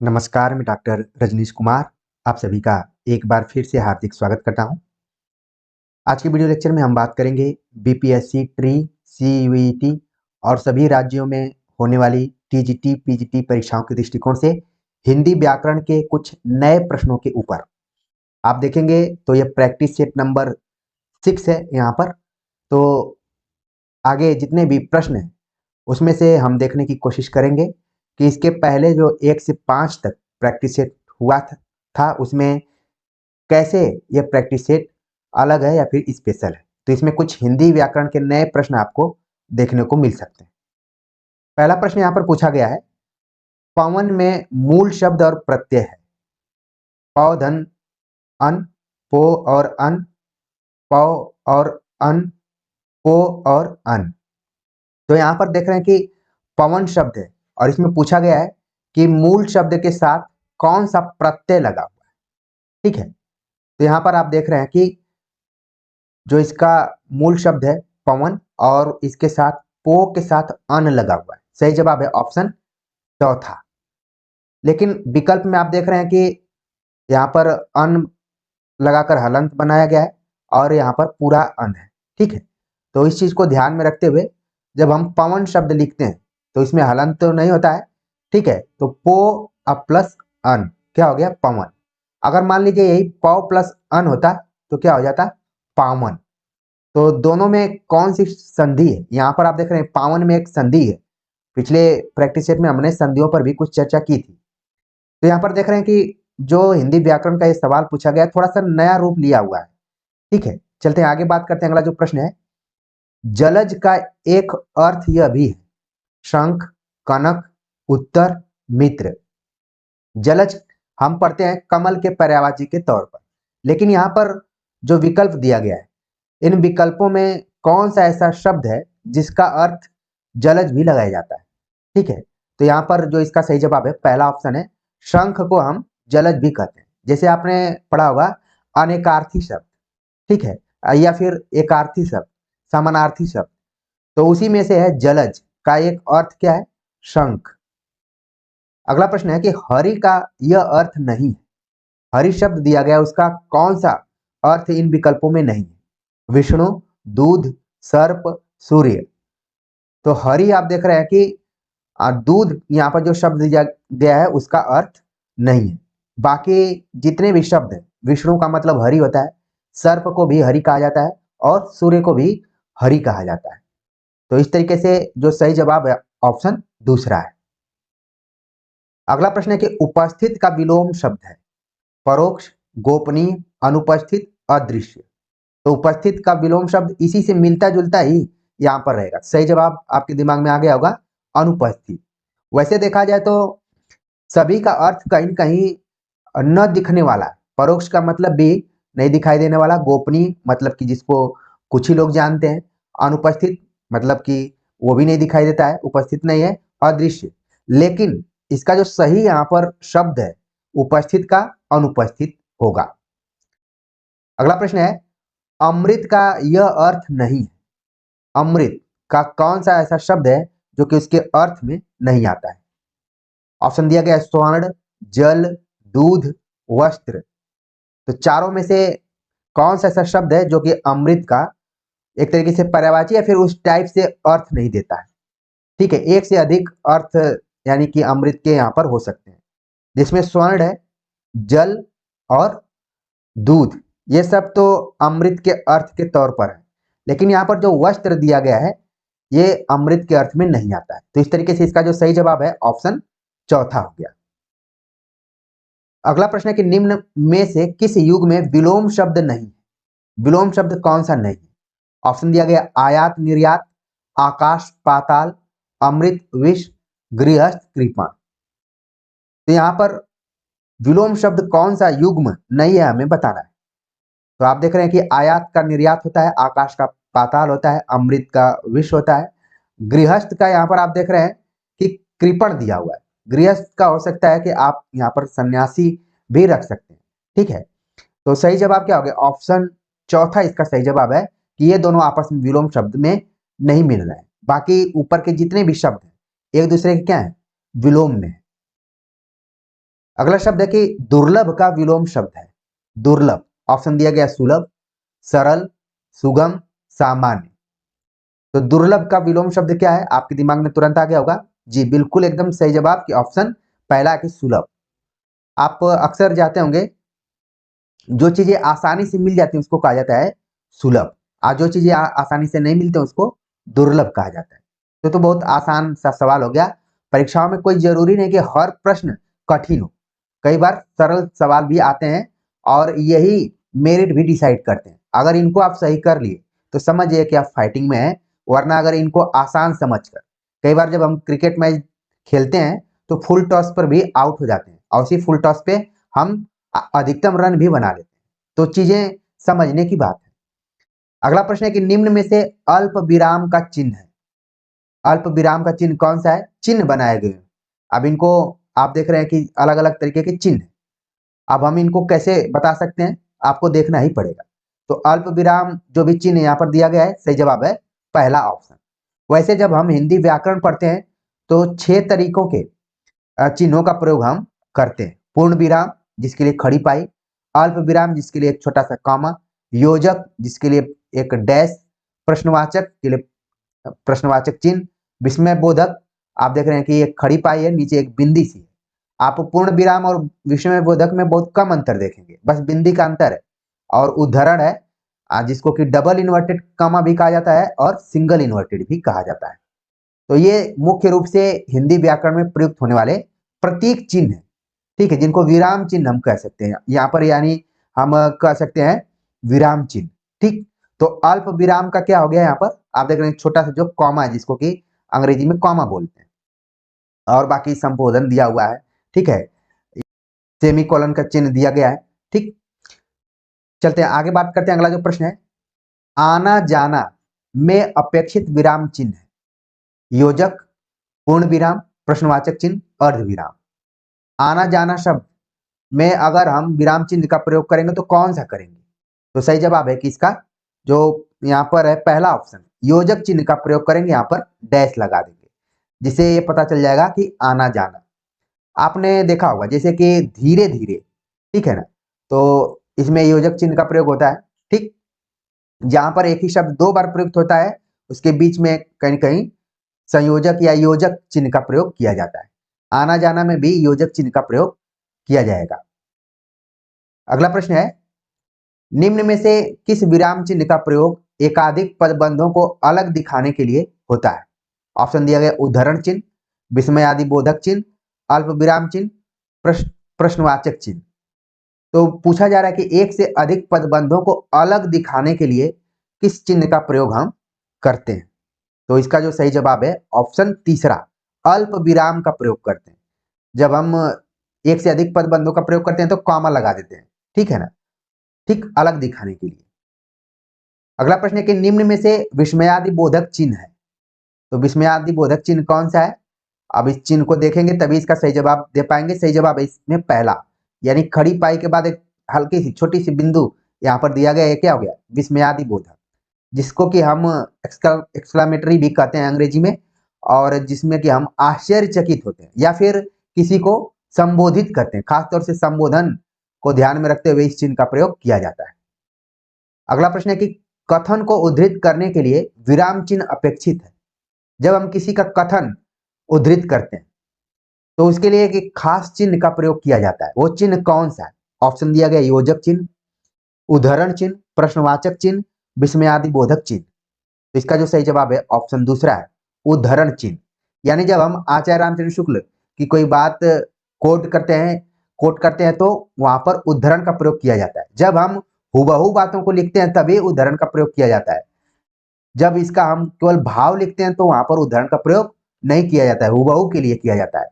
नमस्कार, मैं डॉक्टर रजनीश कुमार आप सभी का एक बार फिर से हार्दिक स्वागत करता हूं। आज के वीडियो लेक्चर में हम बात करेंगे बीपीएससी, ट्री, सीयूईटी और सभी राज्यों में होने वाली टीजीटी, पीजीटी परीक्षाओं के दृष्टिकोण से हिंदी व्याकरण के कुछ नए प्रश्नों के ऊपर आप देखेंगे तो यह प्रैक्टिस सेट नंबर 6 है यहाँ पर। तो आगे जितने भी प्रश्न हैं उसमें से हम देखने की कोशिश करेंगे कि इसके पहले जो 1 से 5 तक प्रैक्टिस सेट हुआ था उसमें कैसे यह प्रैक्टिस सेट अलग है या फिर स्पेशल है। तो इसमें कुछ हिंदी व्याकरण के नए प्रश्न आपको देखने को मिल सकते हैं। पहला प्रश्न यहाँ पर पूछा गया है, पवन में मूल शब्द और प्रत्यय है पौधन, अन, पो और अन, पौ और अन, पो और अन। तो यहाँ पर देख रहे हैं कि पवन शब्द है और इसमें पूछा गया है कि मूल शब्द के साथ कौन सा प्रत्यय लगा हुआ है। ठीक है, तो यहाँ पर आप देख रहे हैं कि जो इसका मूल शब्द है पवन और इसके साथ पो के साथ अन लगा हुआ है। सही जवाब है ऑप्शन चौथा। लेकिन विकल्प में आप देख रहे हैं कि यहाँ पर अन लगाकर हलंत बनाया गया है और यहाँ पर पूरा अन है। ठीक है, तो इस चीज को ध्यान में रखते हुए जब हम पवन शब्द लिखते हैं तो इसमें हलंत तो नहीं होता है। ठीक है, तो पो अब प्लस अन क्या हो गया पवन। अगर मान लीजिए यही पौ प्लस अन होता तो क्या हो जाता पावन। तो दोनों में कौन सी संधि है, यहाँ पर आप देख रहे हैं पावन में एक संधि है। पिछले प्रैक्टिस सेट में हमने संधियों पर भी कुछ चर्चा की थी। तो यहाँ पर देख रहे हैं कि जो हिंदी व्याकरण का ये सवाल पूछा गया थोड़ा सा नया रूप लिया हुआ है। ठीक है, चलते हैं आगे बात करते हैं। अगला जो प्रश्न है, जलज का एक अर्थ यह भी है शंख, कनक, उत्तर, मित्र। जलज हम पढ़ते हैं कमल के पर्यायवाची के तौर पर, लेकिन यहाँ पर जो विकल्प दिया गया है इन विकल्पों में कौन सा ऐसा शब्द है जिसका अर्थ जलज भी लगाया जाता है। ठीक है, तो यहाँ पर जो इसका सही जवाब है पहला ऑप्शन है, शंख को हम जलज भी कहते हैं। जैसे आपने पढ़ा होगा अनेकार्थी शब्द, ठीक है, या फिर एकार्थी शब्द, समानार्थी शब्द, तो उसी में से है जलज का एक अर्थ क्या है शंख। अगला प्रश्न है कि हरि का यह अर्थ नहीं है। हरि शब्द दिया गया उसका कौन सा अर्थ इन विकल्पों में नहीं है। विष्णु, दूध, सर्प, सूर्य। तो हरि आप देख रहे हैं कि दूध यहाँ पर जो शब्द दिया गया है उसका अर्थ नहीं है। बाकी जितने भी शब्द हैं विष्णु का मतलब हरि होता है, सर्प को भी हरि कहा जाता है और सूर्य को भी हरि कहा जाता है। तो इस तरीके से जो सही जवाब है ऑप्शन दूसरा है। अगला प्रश्न है कि उपस्थित का विलोम शब्द है परोक्ष, गोपनीय, अनुपस्थित, अदृश्य। तो उपस्थित का विलोम शब्द इसी से मिलता जुलता ही यहाँ पर रहेगा। सही जवाब आपके दिमाग में आ गया होगा अनुपस्थित। वैसे देखा जाए तो सभी का अर्थ कहीं न कहीं न दिखने वाला है। परोक्ष का मतलब भी नहीं दिखाई देने वाला, गोपनीय मतलब कि जिसको कुछ ही लोग जानते हैं, अनुपस्थित मतलब कि वो भी नहीं दिखाई देता है, उपस्थित नहीं है, अदृश्य। लेकिन इसका जो सही यहाँ पर शब्द है उपस्थित का अनुपस्थित होगा। अगला प्रश्न है, अमृत का यह अर्थ नहीं है। अमृत का कौन सा ऐसा शब्द है जो कि उसके अर्थ में नहीं आता है। ऑप्शन दिया गया है स्वर्ण, जल, दूध, वस्त्र। तो चारों में से कौन सा ऐसा शब्द है जो कि अमृत का एक तरीके से पर्यायवाची या फिर उस टाइप से अर्थ नहीं देता है। ठीक है, एक से अधिक अर्थ यानी कि अमृत के यहाँ पर हो सकते हैं, जिसमें स्वर्ण है, जल और दूध, ये सब तो अमृत के अर्थ के तौर पर है। लेकिन यहाँ पर जो वस्त्र दिया गया है ये अमृत के अर्थ में नहीं आता है। तो इस तरीके से इसका जो सही जवाब है ऑप्शन चौथा हो गया। अगला प्रश्न है कि निम्न में से किस युग में विलोम शब्द नहीं। विलोम शब्द कौन सा नहीं। ऑप्शन दिया गया आयात निर्यात, आकाश पाताल, अमृत विष, गृहस्थ कृपण। तो यहाँ पर विलोम शब्द कौन सा युग्म नहीं है हमें बताना है। तो आप देख रहे हैं कि आयात का निर्यात होता है, आकाश का पाताल होता है, अमृत का विष होता है, गृहस्थ का यहाँ पर आप देख रहे हैं कि कृपण दिया हुआ है। गृहस्थ का हो सकता है कि आप यहाँ पर सन्यासी भी रख सकते हैं। ठीक है, तो सही जवाब क्या हो गया ऑप्शन चौथा इसका सही जवाब है कि ये दोनों आपस में विलोम शब्द में नहीं मिल रहे हैं। बाकी ऊपर के जितने भी शब्द हैं एक दूसरे के क्या है विलोम में। अगला शब्द है कि दुर्लभ का विलोम शब्द है। दुर्लभ, ऑप्शन दिया गया सुलभ, सरल, सुगम, सामान्य। तो दुर्लभ का विलोम शब्द क्या है, आपके दिमाग में तुरंत आ गया होगा। जी बिल्कुल, एकदम सही जवाब कि ऑप्शन पहला है कि सुलभ। आप अक्सर जाते होंगे, जो चीजें आसानी से मिल जाती हैं उसको कहा जाता है सुलभ, और जो चीजें आसानी से नहीं मिलती उसको दुर्लभ कहा जाता है। तो बहुत आसान सा सवाल हो गया। परीक्षाओं में कोई जरूरी नहीं कि हर प्रश्न कठिन हो, कई बार सरल सवाल भी आते हैं और यही मेरिट भी डिसाइड करते हैं। अगर इनको आप सही कर लिए तो समझिए कि आप फाइटिंग में हैं, वरना अगर इनको आसान समझकर, कई बार जब हम क्रिकेट मैच खेलते हैं तो फुल टॉस पर भी आउट हो जाते हैं और उसी फुल टॉस पे हम अधिकतम रन भी बना लेते हैं। तो चीजें समझने की बात है। अगला प्रश्न है कि निम्न में से अल्प विराम का चिन्ह है। अल्प विराम का चिन्ह कौन सा है, चिन्ह बनाए गए हैं। अब इनको आप देख रहे हैं कि अलग अलग तरीके के चिन्ह। अब हम इनको कैसे बता सकते हैं, आपको देखना ही पड़ेगा। तो अल्प विराम जो भी चिन्ह यहाँ पर दिया गया है, सही जवाब है पहला ऑप्शन। वैसे जब हम हिंदी व्याकरण पढ़ते हैं तो 6 तरीकों के चिन्हों का प्रयोग हम करते हैं। पूर्ण विराम जिसके लिए खड़ी पाई, अल्प विराम जिसके लिए एक छोटा सा कॉमा, योजक जिसके लिए एक डैश, प्रश्नवाचक के लिए प्रश्नवाचक चिन्ह, विस्मय बोधक, आप देख रहे हैं कि एक खड़ी पाई है, नीचे एक बिंदी सी है। आप पूर्ण विराम और विस्मय बोधक में बहुत कम अंतर देखेंगे, बस बिंदी का अंतर है। और उद्धरण है जिसको कि डबल इन्वर्टेड कॉमा भी कहा जाता है और सिंगल इन्वर्टेड भी कहा जाता है। तो ये मुख्य रूप से हिंदी व्याकरण में प्रयुक्त होने वाले प्रतीक चिन्ह है, ठीक है, जिनको विराम चिन्ह हम कह सकते हैं यहाँ पर, यानी हम कह सकते हैं विराम चिन्ह। ठीक, तो अल्प विराम का क्या हो गया, यहाँ पर आप देख रहे हैं छोटा सा जो कॉमा है जिसको कि अंग्रेजी में कॉमा बोलते हैं, और बाकी संबोधन दिया हुआ है। ठीक है, सेमी कोलन का चिन्ह दिया गया है। ठीक, चलते हैं आगे, बात करते हैं। अगला जो प्रश्न है, आना जाना में अपेक्षित विराम चिन्ह है। योजक, पूर्ण विराम, प्रश्नवाचक चिन्ह, अर्ध विराम। आना जाना शब्द में अगर हम विराम चिन्ह का प्रयोग करेंगे तो कौन सा करेंगे, तो सही जवाब है कि इसका जो यहाँ पर है पहला ऑप्शन, योजक चिन्ह का प्रयोग करेंगे, यहाँ पर डैश लगा देंगे जिससे ये पता चल जाएगा कि आना जाना। आपने देखा होगा जैसे कि धीरे धीरे, ठीक है ना, तो इसमें योजक चिन्ह का प्रयोग होता है। ठीक, जहां पर एक ही शब्द 2 बार प्रयुक्त होता है उसके बीच में कहीं कहीं संयोजक या योजक चिन्ह का प्रयोग किया जाता है। आना जाना में भी योजक चिन्ह का प्रयोग किया जाएगा। अगला प्रश्न है, निम्न में से किस विराम चिन्ह का प्रयोग एकाधिक पदबंधों को अलग दिखाने के लिए होता है। ऑप्शन दिया गया उद्धरण चिन्ह, विस्मयादि बोधक चिन्ह, अल्प विराम चिन्ह, प्रश्नवाचक चिन्ह। तो पूछा जा रहा है कि एक से अधिक पदबंधों को अलग दिखाने के लिए किस चिन्ह का प्रयोग हम करते हैं। तो इसका जो सही जवाब है ऑप्शन तीसरा, अल्प विराम का प्रयोग करते हैं। जब हम एक से अधिक पदबंधों का प्रयोग करते हैं तो कॉमा लगा देते हैं, ठीक है ना, ठीक, अलग दिखाने के लिए। अगला प्रश्न है कि निम्न में से विस्मयादि बोधक चिन्ह है। तो विस्मयादि बोधक चिन्ह कौन सा है, अब इस चिन्ह को देखेंगे तभी इसका सही जवाब दे पाएंगे। सही जवाब है इसमें पहला, यानी खड़ी पाई के बाद एक हल्की सी छोटी सी बिंदु यहाँ पर दिया गया है, क्या हो गया, विस्मयादि बोधक, जिसको कि हम एक्सक्लामेटरी भी कहते हैं अंग्रेजी में, और जिसमें कि हम आश्चर्यचकित होते हैं या फिर किसी को संबोधित करते हैं, खासतौर से संबोधन को ध्यान में रखते हुए इस चिन्ह का प्रयोग किया जाता है। अगला प्रश्न है कि कथन को उद्धृत करने के लिए विराम चिन्ह अपेक्षित है। जब हम किसी का कथन उद्धृत करते हैं तो उसके लिए एक खास चिन्ह का प्रयोग किया जाता है, वो चिन्ह कौन सा है। ऑप्शन दिया गया योजक चिन्ह, उद्धरण चिन्ह, प्रश्नवाचक चिन्ह, विस्मयादि बोधक चिन्ह। तो इसका जो सही जवाब है ऑप्शन दूसरा है, उद्धरण चिन्ह। यानी जब हम आचार्य रामचंद्र शुक्ल की कोई बात कोट करते हैं तो वहां पर उद्धरण का प्रयोग किया जाता है। जब हम हुबहू बातों को लिखते हैं तभी उद्धरण का प्रयोग किया जाता है। जब इसका हम केवल भाव लिखते हैं तो वहां पर उद्धरण का प्रयोग नहीं किया जाता है, हुबहू के लिए किया जाता है।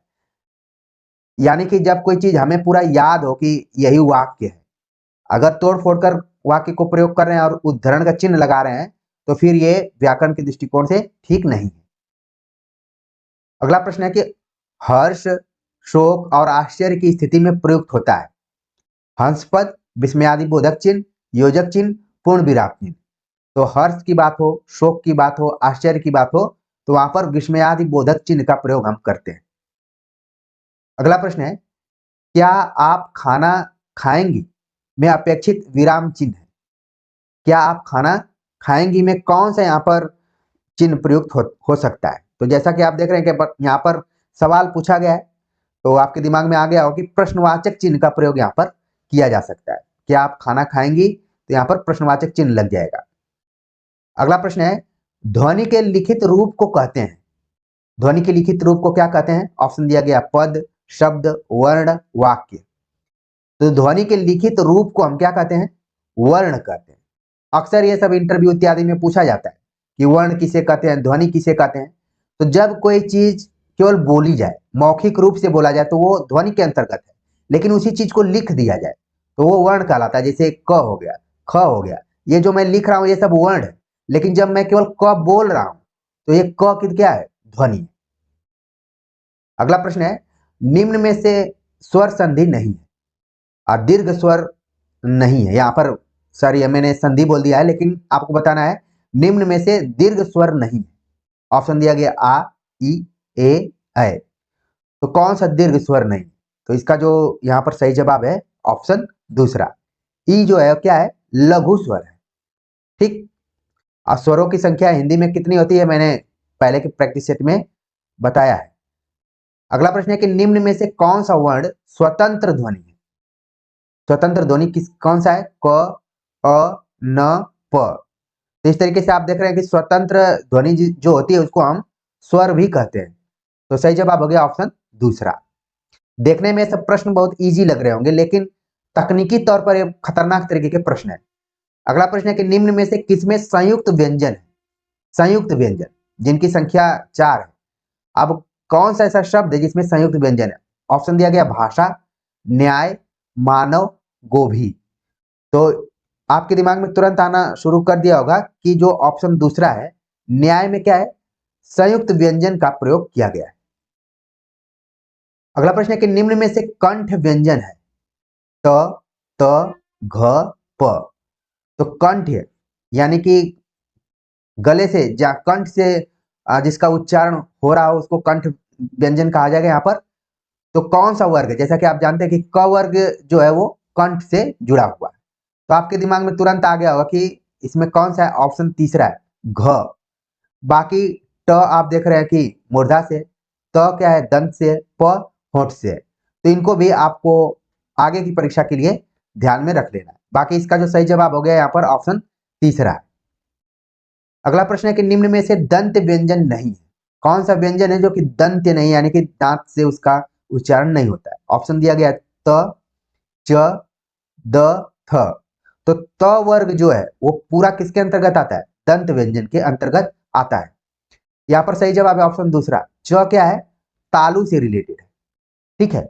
यानी कि जब कोई चीज हमें पूरा याद हो कि यही वाक्य है, अगर तोड़ फोड़ कर वाक्य को प्रयोग कर रहे हैं और उद्धरण का चिन्ह लगा रहे हैं तो फिर ये व्याकरण के दृष्टिकोण से ठीक नहीं है। अगला प्रश्न है कि हर्ष, शोक और आश्चर्य की स्थिति में प्रयुक्त होता है। हंसपद, विस्मयादि बोधक चिन्ह, योजक चिन्ह, पूर्ण विराम चिन्ह। तो हर्ष की बात हो, शोक की बात हो, आश्चर्य की बात हो तो वहां पर विस्मयादि बोधक चिन्ह का प्रयोग हम करते हैं। अगला प्रश्न है क्या आप खाना खाएंगी में अपेक्षित विराम चिन्ह है। क्या आप खाना खाएंगी में कौन सा यहाँ पर चिन्ह प्रयुक्त हो सकता है। तो जैसा कि आप देख रहे हैं कि यहाँ पर सवाल पूछा गया है, तो आपके दिमाग में आ गया हो कि प्रश्नवाचक चिन्ह का प्रयोग यहाँ पर किया जा सकता है। क्या आप खाना खाएंगी, तो यहाँ पर प्रश्नवाचक चिन्ह लग जाएगा। अगला प्रश्न है, ध्वनि के लिखित रूप को कहते हैं। ध्वनि के लिखित रूप को क्या कहते हैं। ऑप्शन दिया गया पद, शब्द, वर्ण, वाक्य। तो ध्वनि के लिखित रूप को हम क्या कहते हैं, वर्ण कहते हैं। अक्सर ये सब इंटरव्यू इत्यादि में पूछा जाता है कि वर्ण किसे कहते हैं, ध्वनि किसे कहते हैं। तो जब कोई चीज केवल बोली जाए, मौखिक रूप से बोला जाए, तो वो ध्वनि के अंतर्गत है। लेकिन उसी चीज को लिख दिया जाए तो वो वर्ण कहलाता है। जैसे क हो गया, ख हो गया, ये जो मैं लिख रहा हूं ये सब वर्ण है। लेकिन जब मैं केवल क बोल रहा हूं तो ये क की क्या है, ध्वनि। अगला प्रश्न है, निम्न में से स्वर संधि नहीं है और दीर्घ स्वर नहीं है। यहाँ पर सर ये मैंने संधि बोल दिया है, लेकिन आपको बताना है निम्न में से दीर्घ स्वर नहीं है। ऑप्शन दिया गया आ, ई, ए, ऐ। तो कौन सा दीर्घ स्वर नहीं। तो इसका जो यहाँ पर सही जवाब है ऑप्शन दूसरा, ई जो है क्या है, लघु स्वर है। ठीक। और स्वरों की संख्या हिंदी में कितनी होती है, मैंने पहले के प्रैक्टिस सेट में बताया है। अगला प्रश्न है कि निम्न में से कौन सा वर्ण स्वतंत्र ध्वनि है। स्वतंत्र ध्वनि कौन सा है, क, अ, न, प। तो इस तरीके से आप देख रहे हैं कि स्वतंत्र ध्वनि जो होती है उसको हम स्वर भी कहते हैं। तो सही जवाब हो गया ऑप्शन दूसरा। देखने में सब प्रश्न बहुत इजी लग रहे होंगे, लेकिन तकनीकी तौर पर ये खतरनाक तरीके के प्रश्न है। अगला प्रश्न है कि निम्न में से किसमें संयुक्त व्यंजन है। संयुक्त व्यंजन जिनकी संख्या 4 है। अब कौन सा ऐसा शब्द है जिसमें संयुक्त व्यंजन है। ऑप्शन दिया गया भाषा, न्याय, मानव, गोभी। तो आपके दिमाग में तुरंत आना शुरू कर दिया होगा कि जो ऑप्शन दूसरा है, न्याय में क्या है, संयुक्त व्यंजन का प्रयोग किया गया है। अगला प्रश्न है कि निम्न में से कंठ व्यंजन है त, त, घ, प। तो कंठ है यानी कि गले से जहाँ कंठ से जिसका उच्चारण हो रहा हो उसको कंठ व्यंजन कहा जाएगा यहाँ पर। तो कौन सा वर्ग है, जैसा कि आप जानते हैं कि क वर्ग जो है वो कंठ से जुड़ा हुआ है। तो आपके दिमाग में तुरंत आ गया होगा कि इसमें कौन सा है, ऑप्शन तीसरा है घ। बाकी ट आप देख रहे हैं कि मूर्धा से, त क्या है दंत से, प होंठ से। तो इनको भी आपको आगे की परीक्षा के लिए ध्यान में रख लेना है। बाकी इसका जो सही जवाब हो गया यहाँ पर ऑप्शन तीसरा है। अगला प्रश्न है कि निम्न में से दंत व्यंजन नहीं है। कौन सा व्यंजन है जो कि दंत नहीं, यानी कि दांत से उसका उच्चारण नहीं होता है। ऑप्शन दिया गया त, च, द, थ। तो त वर्ग जो है वो पूरा किसके अंतर्गत आता है, दंत व्यंजन के अंतर्गत आता है। यहाँ पर सही जवाब है ऑप्शन दूसरा, च क्या है, तालु से रिलेटेड है। ठीक है।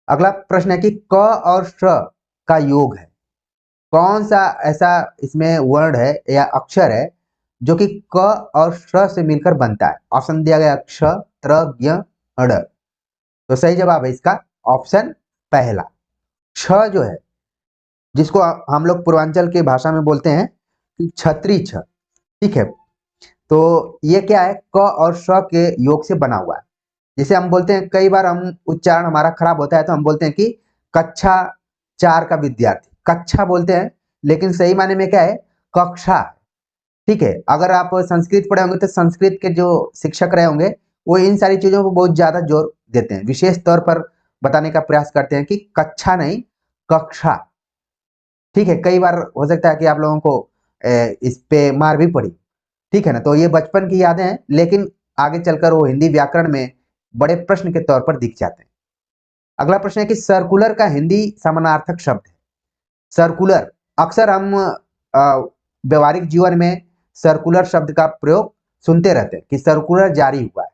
अगला प्रश्न है कि क और श का योग है। कौन सा ऐसा इसमें वर्ण है या अक्षर है जो कि क और श से मिलकर बनता है। ऑप्शन दिया गया क्ष, त्र, ज्ञ, अड़। तो सही जवाब है इसका ऑप्शन पहला, छ जो है, जिसको हम लोग पूर्वांचल की भाषा में बोलते हैं कि छतरी छ। ठीक है। तो ये क्या है, क और श के योग से बना हुआ है। जैसे हम बोलते हैं, कई बार हम उच्चारण हमारा खराब होता है तो हम बोलते हैं कि कक्षा 4 का विद्यार्थी, कक्षा बोलते हैं, लेकिन सही माने में क्या है, कक्षा। ठीक है। अगर आप संस्कृत पढ़े होंगे तो संस्कृत के जो शिक्षक रहे होंगे वो इन सारी चीजों पर बहुत ज्यादा जोर देते हैं, विशेष तौर पर बताने का प्रयास करते हैं कि कक्षा नहीं कक्षा। ठीक है। कई बार हो सकता है कि आप लोगों को इस पे मार भी पड़ी। ठीक है ना। तो ये बचपन की यादें हैं, लेकिन आगे चलकर वो हिंदी व्याकरण में बड़े प्रश्न के तौर पर दिख जाते हैं। अगला प्रश्न है कि सर्कुलर का हिंदी समानार्थक शब्द है। सर्कुलर अक्सर हम व्यवहारिक जीवन में सर्कुलर शब्द का प्रयोग सुनते रहते हैं कि सर्कुलर जारी हुआ है।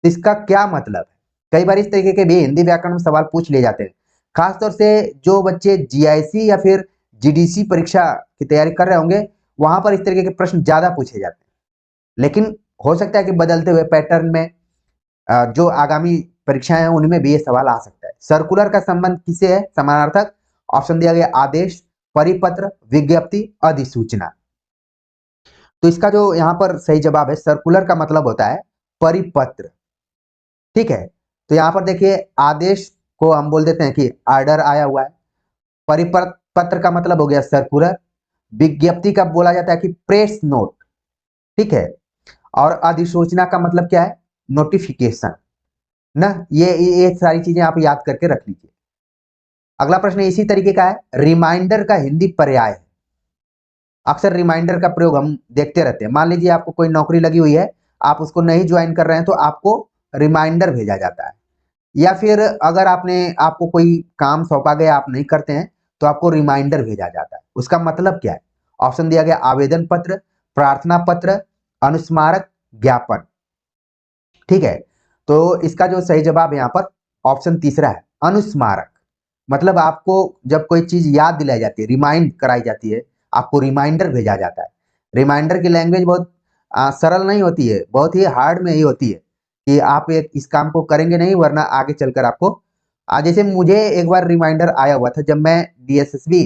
तो इसका क्या मतलब है। कई बार इस तरीके के भी हिंदी व्याकरण में सवाल पूछ लिए जाते हैं। खासतौर से जो बच्चे जीआईसी या फिर जीडीसी परीक्षा की तैयारी कर रहे होंगे वहां पर इस तरीके के प्रश्न ज्यादा पूछे जाते हैं। लेकिन हो सकता है कि बदलते हुए पैटर्न में जो आगामी परीक्षाएं हैं उनमें भी ये सवाल आ सकता है। सर्कुलर का संबंध किसे है, समानार्थक। ऑप्शन दिया गया आदेश, परिपत्र, विज्ञप्ति, अधिसूचना। तो इसका जो यहाँ पर सही जवाब है, सर्कुलर का मतलब होता है परिपत्र। ठीक है। तो यहाँ पर देखिए आदेश को हम बोल देते हैं कि ऑर्डर आया हुआ है। परिपत्र का मतलब हो गया सर्कुलर। विज्ञप्ति का बोला जाता है कि प्रेस नोट, ठीक है। और अधिसूचना का मतलब क्या है? नोटिफिकेशन ना। ये सारी चीजें आप याद करके रख लीजिए। अगला प्रश्न इसी तरीके का है, रिमाइंडर का हिंदी पर्याय है। अक्सर रिमाइंडर का प्रयोग हम देखते रहते हैं। मान लीजिए आपको कोई नौकरी लगी हुई है, आप उसको नहीं ज्वाइन कर रहे हैं तो आपको रिमाइंडर भेजा जाता है। या फिर अगर आपको कोई काम सौंपा गया, आप नहीं करते हैं तो आपको रिमाइंडर भेजा जाता है। उसका मतलब क्या है? ऑप्शन दिया गया आवेदन पत्र, प्रार्थना पत्र, अनुस्मारक, ज्ञापन, ठीक है। तो इसका जो सही जवाब यहाँ पर ऑप्शन तीसरा है, अनुस्मारक। मतलब आपको जब कोई चीज याद दिलाई जाती है, रिमाइंड कराई जाती है, आपको रिमाइंडर भेजा जाता है। रिमाइंडर की लैंग्वेज बहुत सरल नहीं होती है, बहुत ही हार्ड में ही होती है कि आप इस काम को करेंगे नहीं, वरना आगे चलकर आपको जैसे मुझे एक बार रिमाइंडर आया हुआ था जब मैं डीएसएसबी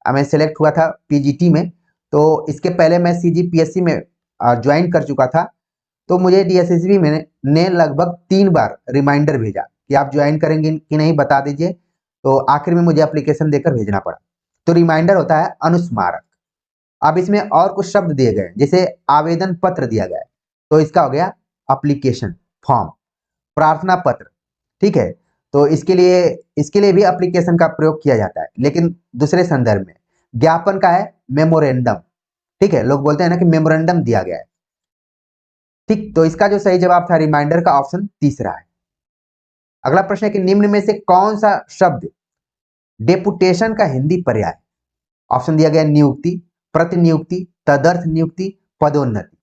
में सेलेक्ट हुआ था पीजीटी में। तो इसके पहले मैं सीजीपीएससी में ज्वाइन कर चुका था। तो मुझे डीएसएसबी में ने लगभग 3 बार रिमाइंडर भेजा कि आप ज्वाइन करेंगे कि नहीं बता दीजिए। तो आखिर में मुझे एप्लीकेशन देकर भेजना पड़ा। तो रिमाइंडर होता है अनुस्मारक। अब इसमें और कुछ शब्द दिए गए, जैसे आवेदन पत्र दिया गया है, तो इसका हो गया एप्लीकेशन फॉर्म। प्रार्थना पत्र, ठीक है। तो इसके लिए भी एप्लीकेशन का प्रयोग किया जाता है, लेकिन दूसरे संदर्भ में। ज्ञापन का है मेमोरेंडम, ठीक है। लोग बोलते हैं ना कि मेमोरेंडम दिया गया है, ठीक। तो इसका जो सही जवाब था रिमाइंडर का, ऑप्शन तीसरा है। अगला प्रश्न है कि निम्न में से कौन सा शब्द डेपुटेशन का हिंदी पर्याय? ऑप्शन दिया गया नियुक्ति, प्रतिनियुक्ति, तदर्थ नियुक्ति, पदोन्नति।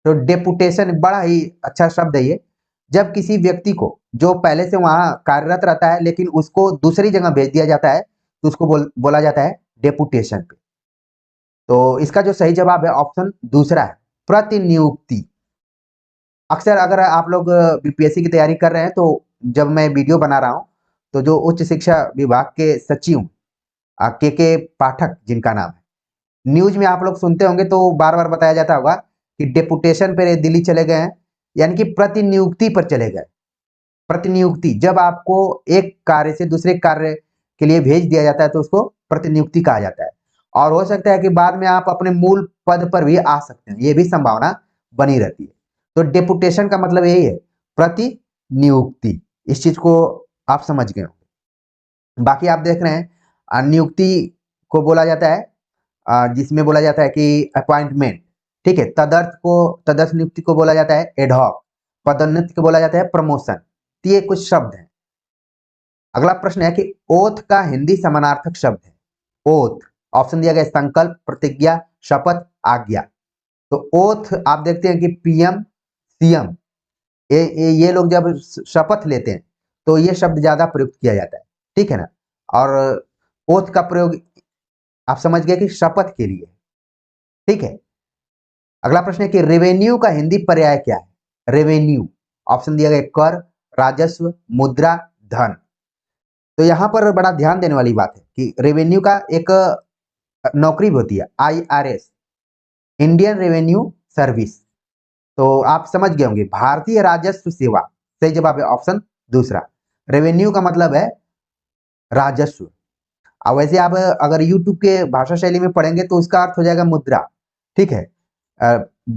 तो डेपुटेशन बड़ा ही अच्छा शब्द है ये। जब किसी व्यक्ति को जो पहले से वहां कार्यरत रहता है लेकिन उसको दूसरी जगह भेज दिया जाता है तो उसको बोला जाता है डेपुटेशन पे। तो इसका जो सही जवाब है ऑप्शन दूसरा है, प्रतिनियुक्ति। अक्सर अगर आप लोग बीपीएससी की तैयारी कर रहे हैं तो जब मैं वीडियो बना रहा हूं तो जो उच्च शिक्षा विभाग के सचिव के पाठक जिनका नाम है, न्यूज में आप लोग सुनते होंगे तो बार बार बताया जाता होगा कि डेपुटेशन पर दिल्ली चले गए हैं, यानी कि प्रतिनियुक्ति पर चले गए। प्रतिनियुक्ति, जब आपको एक कार्य से दूसरे कार्य के लिए भेज दिया जाता है तो उसको प्रतिनियुक्ति कहा जाता है। और हो सकता है कि बाद में आप अपने मूल पद पर भी आ सकते हैं, ये भी संभावना बनी रहती है। तो डेपुटेशन का मतलब यही है, प्रतिनियुक्ति। इस चीज को आप समझ गए होंगे। बाकी आप देख रहे हैं नियुक्ति को बोला जाता है जिसमें बोला जाता है कि अपॉइंटमेंट, ठीक है। तदर्थ नियुक्ति को बोला जाता है एडहॉक, पदोन्नति को बोला जाता है प्रमोशन। तो ये कुछ शब्द हैं। अगला प्रश्न है कि ओथ का हिंदी समानार्थक शब्द है। ओथ, ऑप्शन दिया गया संकल्प, प्रतिज्ञा, शपथ, आज्ञा। तो ओथ आप देखते हैं कि पीएम, सीएम, ये लोग जब शपथ लेते हैं तो ये शब्द ज्यादा प्रयुक्त किया जाता है, ठीक है ना। और ओथ का प्रयोग आप समझ गए कि शपथ के लिए, ठीक है। अगला प्रश्न है कि रेवेन्यू का हिंदी पर्याय क्या है? रेवेन्यू, ऑप्शन दिया गया कर, राजस्व, मुद्रा, धन। तो यहां पर बड़ा ध्यान देने वाली बात है कि रेवेन्यू का एक नौकरी भी होती है, आईआरएस, इंडियन रेवेन्यू सर्विस। तो आप समझ गए होंगे, भारतीय राजस्व सेवा। सही जवाब है ऑप्शन दूसरा। रेवेन्यू का मतलब है राजस्व। अब वैसे आप अगर यूट्यूब के भाषा शैली में पढ़ेंगे तो उसका अर्थ हो जाएगा मुद्रा, ठीक है।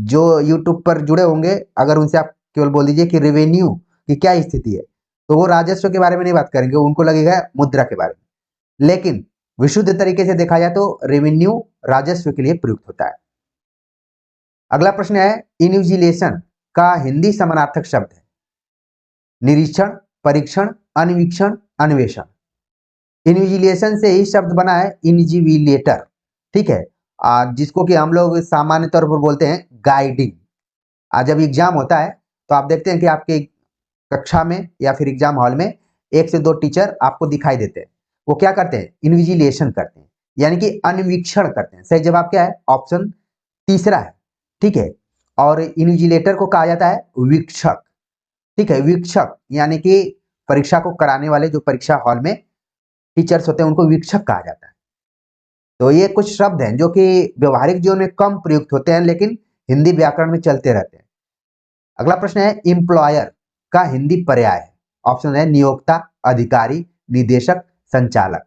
जो यूट्यूब पर जुड़े होंगे अगर उनसे आप केवल बोल दीजिए कि रेवेन्यू की क्या स्थिति है तो वो राजस्व के बारे में नहीं बात करेंगे, उनको लगेगा मुद्रा के बारे में। लेकिन विशुद्ध तरीके से देखा जाए तो रेवेन्यू राजस्व के लिए प्रयुक्त होता है। अगला प्रश्न है इन्विजिलेशन का हिंदी समानार्थक शब्द है। निरीक्षण, परीक्षण, अन्वीक्षण, अन्वेषण। इन्विजिलेशन से ही शब्द बना है इन्विजिलेटर, ठीक है। जिसको कि हम लोग सामान्य तौर पर बोलते हैं गाइडिंग। जब एग्जाम होता है तो आप देखते हैं कि आपके कक्षा में या फिर एग्जाम हॉल में 1 से 2 टीचर आपको दिखाई देते हैं। वो क्या करते हैं? इन्विजिलेशन करते हैं, यानी कि अन्वीक्षण करते हैं। सही जवाब क्या है? ऑप्शन तीसरा है, ठीक है। और इन्विजिलेटर को कहा जाता है वीक्षक, ठीक है। वीक्षक यानी कि परीक्षा को कराने वाले जो परीक्षा हॉल में टीचर्स होते हैं उनको वीक्षक कहा जाता है। तो ये कुछ शब्द हैं जो कि व्यवहारिक जीवन में कम प्रयुक्त होते हैं लेकिन हिंदी व्याकरण में चलते रहते हैं। अगला प्रश्न है एम्प्लॉयर का हिंदी पर्याय है। ऑप्शन है नियोक्ता, अधिकारी, निदेशक, संचालक।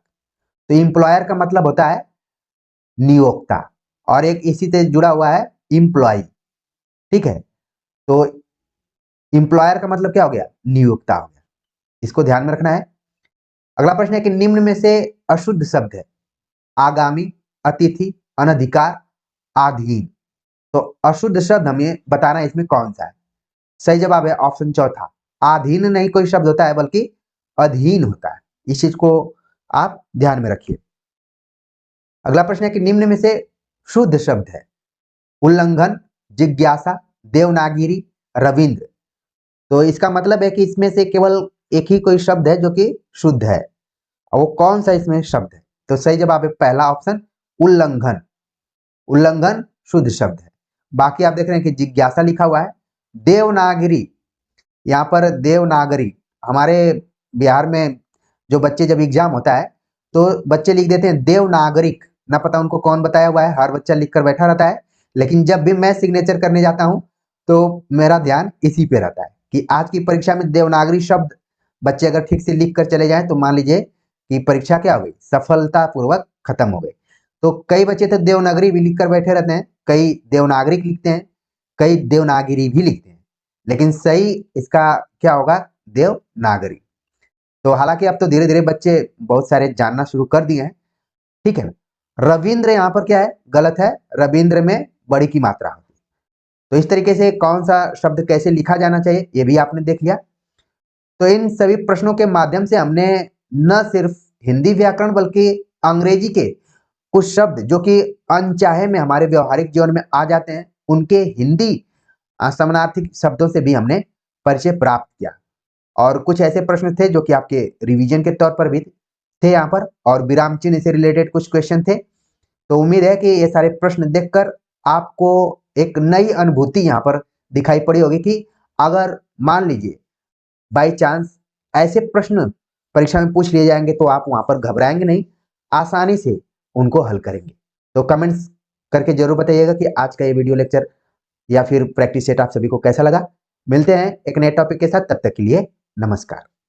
तो एम्प्लॉयर का मतलब होता है नियोक्ता, और एक इसी से जुड़ा हुआ है एम्प्लॉय। ठीक है, तो एम्प्लॉयर का मतलब क्या हो गया, नियोक्ता हो गया। इसको ध्यान में रखना है। अगला प्रश्न है कि निम्न में से अशुद्ध शब्द है, आगामी, अतिथि, अनधिकार, अधीन। तो अशुद्ध शब्द हमें बताना है इसमें कौन सा है। सही जवाब है ऑप्शन चौथा, अधीन नहीं कोई शब्द होता है बल्कि अधीन होता है। इस चीज को आप ध्यान में रखिए। अगला प्रश्न है कि निम्न में से शुद्ध शब्द है, उल्लंघन, जिज्ञासा, देवनागरी, रविंद्र। तो इसका मतलब है कि इसमें से केवल एक ही कोई शब्द है जो कि शुद्ध है, और वो कौन सा इसमें शब्द है। तो सही जवाब है पहला ऑप्शन, उल्लंघन। उल्लंघन शुद्ध शब्द है। बाकी आप देख रहे हैं कि जिज्ञासा लिखा हुआ है, देवनागरी। यहाँ पर देवनागरी, हमारे बिहार में जो बच्चे जब एग्जाम होता है तो बच्चे लिख देते हैं देवनागरिक, ना पता उनको कौन बताया हुआ है, हर बच्चा लिख कर बैठा रहता है। लेकिन जब भी मैं सिग्नेचर करने जाता हूँ तो मेरा ध्यान इसी पे रहता है कि आज की परीक्षा में देवनागरी शब्द बच्चे अगर ठीक से लिख कर चले जाएं तो मान लीजिए कि परीक्षा क्या हो गई, सफलतापूर्वक खत्म हो गई। तो कई बच्चे तो देवनागरी भी लिख कर बैठे रहते हैं, कई देवनागरिक लिखते हैं, कई देवनागरी भी लिखते हैं, लेकिन सही इसका क्या होगा, देवनागरी। तो हालांकि अब तो धीरे धीरे बच्चे बहुत सारे जानना शुरू कर दिए हैं। ठीक है ना। रविंद्र यहाँ पर क्या है, गलत है, रविंद्र में बड़ी की मात्रा होती है। तो इस तरीके से कौन सा शब्द कैसे लिखा जाना चाहिए ये भी आपने देख लिया। तो इन सभी प्रश्नों के माध्यम से हमने न सिर्फ हिंदी व्याकरण बल्कि अंग्रेजी के कुछ शब्द जो कि अनचाहे में हमारे व्यवहारिक जीवन में आ जाते हैं, उनके हिंदी समानार्थी शब्दों से भी हमने परिचय प्राप्त किया। और कुछ ऐसे प्रश्न थे जो कि आपके रिवीजन के तौर पर भी थे यहाँ पर, और विराम चिन्ह से रिलेटेड कुछ क्वेश्चन थे। तो उम्मीद है कि ये सारे प्रश्न देखकर आपको एक नई अनुभूति यहाँ पर दिखाई पड़ी होगी कि अगर मान लीजिए बाई चांस ऐसे प्रश्न परीक्षा में पूछ लिए जाएंगे तो आप वहां पर घबराएंगे नहीं, आसानी से उनको हल करेंगे। तो कमेंट्स करके जरूर बताइएगा कि आज का ये वीडियो लेक्चर या फिर प्रैक्टिस सेट आप सभी को कैसा लगा। मिलते हैं एक नए टॉपिक के साथ, तब तक के लिए नमस्कार।